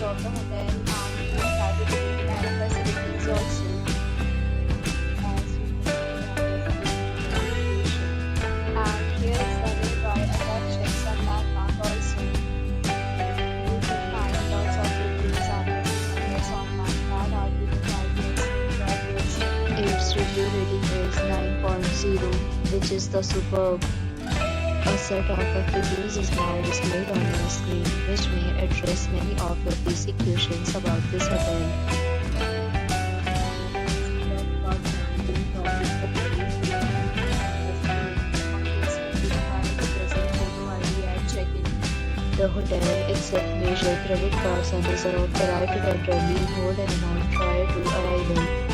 of the hotel and room category and facilities also. As you can see, and here's the nearby attractions and landmark also. You can find lots of reviews and testimonials online that are given by guests in reviews. Its review rating is 9.0, which is the superb. A set of reviews is now displayed on your screen, which may address many of your basic questions about this hotel. The hotel accepts major credit cards and reserves the right to temporarily hold an amount prior to arrival.